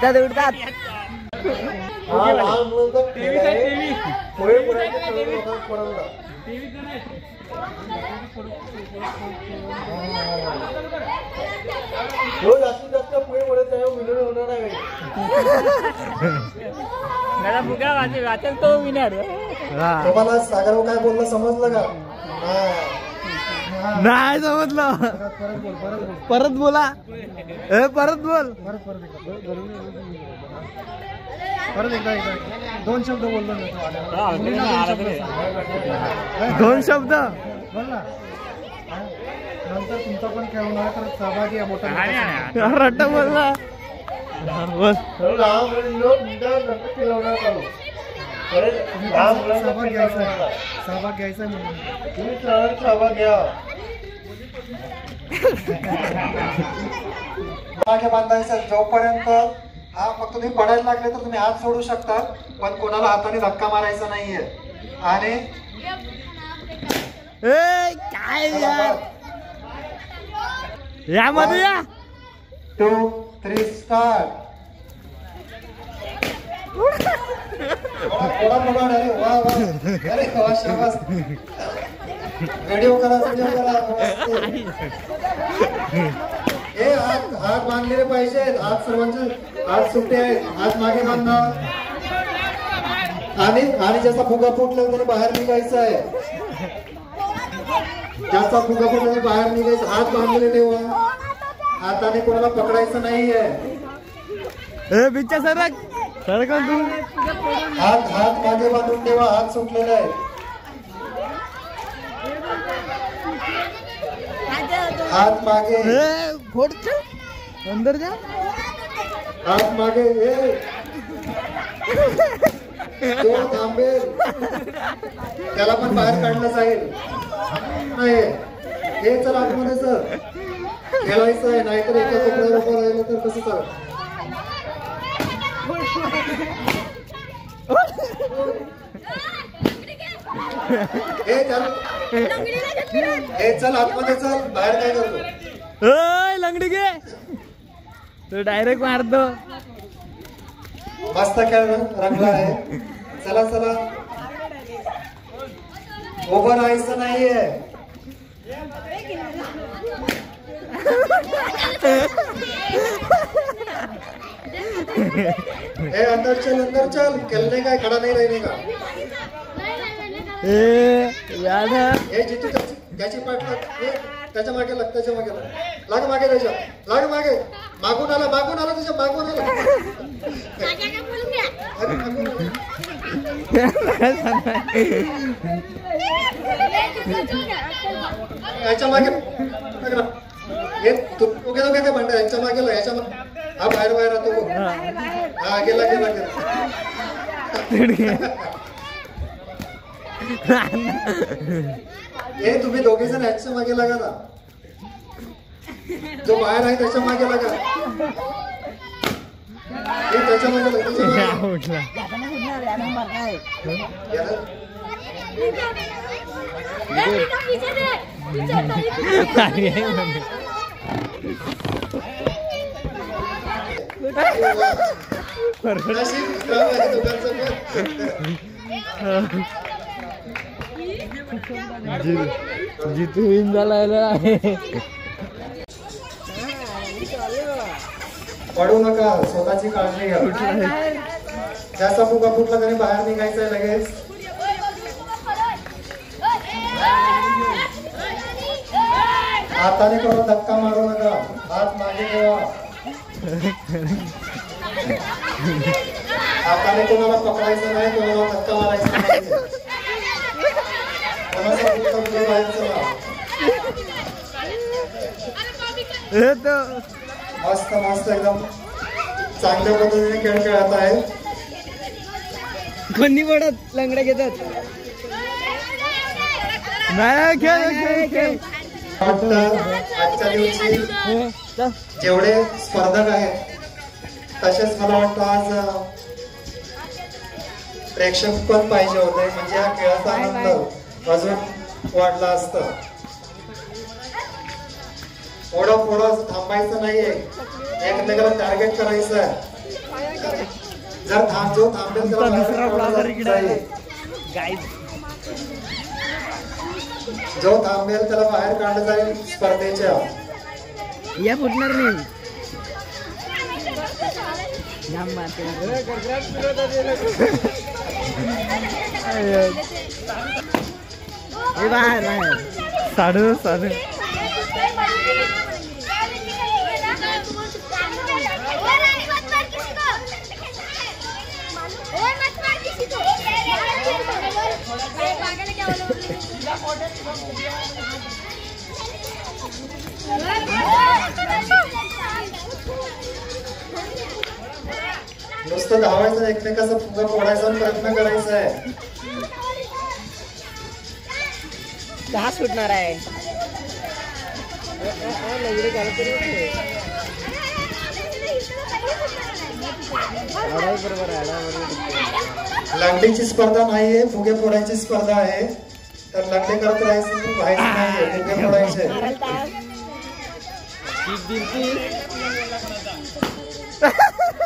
उडतात उडतात जास्तीत जास्त पुढे पडत आहे विनर होणार आहे मला फुगा वाचेल तो विनर. तुम्हाला सागर काय बोललं समजलं का? नाही समजलं. परत बोला. परत बोल. परत एकदा दोन शब्द बोललो दोन शब्द बोल ना. नंतर तुमचा पण खेळ होणार तर सहभागी आहे मोठा रट्ट बोलला. सहभाग घ्यायचा म्हणून तुम्ही सहभाग घ्या. मागे बांधायचं जोपर्यंत हा फक्त तुम्ही पडायला लागले तर तुम्ही हात सोडू शकता पण कोणाला हाताने धक्का मारायचा नाहीये. आणि काय यार यामध्ये या 2, 3 स्टार्ट. वा अरे वा शाबास. व्हिडिओ करा हे हात बांधलेले पाहिजेत. हात सर्वांचे हात सुट्टे आहेत. हात मागे बांधा आणि ज्याचा फुगा फुटला त्याने बाहेर निघायचं आहे. ज्याचा फुगा फुटला त्याने बाहेर निघायचं. हात बांधलेले ठेवा. हाताने कोणाला पकडायचं नाहीये. बिच्चा सरक सरक तू. हात मागे बांधून ठेवा. हात सुटलेले आहेत. हात मागे अंदर जा. हात मागे. तो थांबेल त्याला पण बाहेर काढलं जाईल. नाही हे चल आतमध्ये सर खेळायचं आहे. नाहीतर एका कपड्यावर उभं राहिलं तर कसं चालेल. हे चल आतमध्ये चल. बाहेर काय करतो? लंगडी घे. तो डायरेक्ट मारतो. मस्त खेळ रंगला आहे. चला चला उभं राहायचं नाहीये. हे अंदर चल खेलने का खड़ा नहीं रहने का. हे जितू त्याची पाठ लाग. त्याच्या मागे लाग. त्याच्या मागे लाग मागे. त्याच्या लाग मागे. मागून आला त्याच्या मागून आला. याच्या मागे हे दोघे काय म्हणतात. यांच्या मागे याच्या मागे. हा बाहेर राहतो. हा गेला हे तुम्ही दोघे जण याच्या मागे लागा ना. जो बाहेर आहे त्याच्या मागे लागा. हे त्याच्या मागे जितू विन झाला. पडू नका. स्वतःची काळजी घ्या. ज्याचा फुगा फुटला त्याने बाहेर निघायचंय लगेच. हाताने कोणाला धक्का मारू नका. हात मागे ठेवा. हाताने कोणाला पकडायचं नाही. कोणाला धक्का मारायचा नाही. मस्त मस्त एकदम चांगल्या पद्धतीने खेळ खेळत आहे. कोणी पडत लंगड्या घेतात. नाही खेळ. आजच्या दिवशी जेवढे स्पर्धक आहेत तसेच मला वाटतं आज प्रेक्षक पण पाहिजे होते. म्हणजे या खेळाचा आनंद अजून वाढला असतं. थोडं थांबायचं नाहीये. एकमेकाला टार्गेट करायचं आहे. जर जो थांबेल त्याला बाहेर दुसरा काढलं ब्लॉगर इकडे जाईल. गाईड जो थांबेल त्याला बाहेर काढलं जाईल स्पर्धेच्या. या फुटणार नाही. जाम मारते ना. हे बाहेर बाहेर साडू साडू नुसतं धावायचं, एकमेकाचा फुगा फोडायचा प्रयत्न करायचा आहे. दहा सुटणार आहे. लंगडीची स्पर्धा नाहीये, फुगे फोडायची स्पर्धा आहे. तर लंगडी करत राहायचं, व्हायचं नाहीये, फुगे फोडायचे.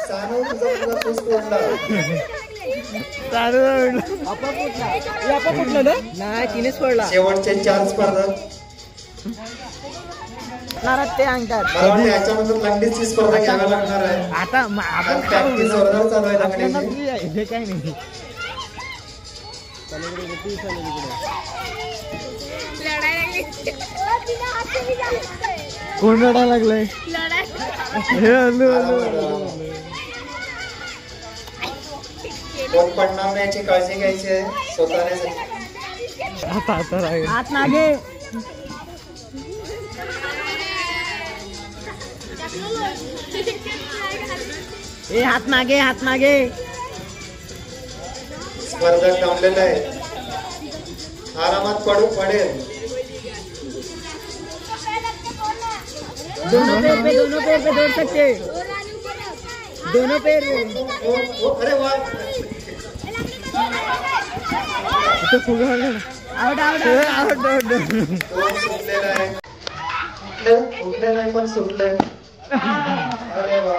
सानू तुझा फुगा तूच फोडला. नाही तिनेच पडला. शेवटचे 4 स्पर्धक. ते अंगतात. मला वाटतं याच्यानंतर लंगडीची स्पर्धा घ्यावी लागणार आहे. आता आपण प्रॅक्टिस जोरदार चालू आहे लंगडीची. हे काय नाही. कोण रडायला लागलाय? कोण पडणार नाही याची काळजी घ्यायची आहे स्वतःने. हात मागे. ए हात मागे, हात मागे. स्पर्धक थांबलेला आहे. आरामात पडेल. दोनों पैर पे दौड़ सकते. दोनों पैर. अरे वाह, आउट आउट आउट आउट. दोन सुटलेला आहे. उठले नाही पण सुटले. अरे वा.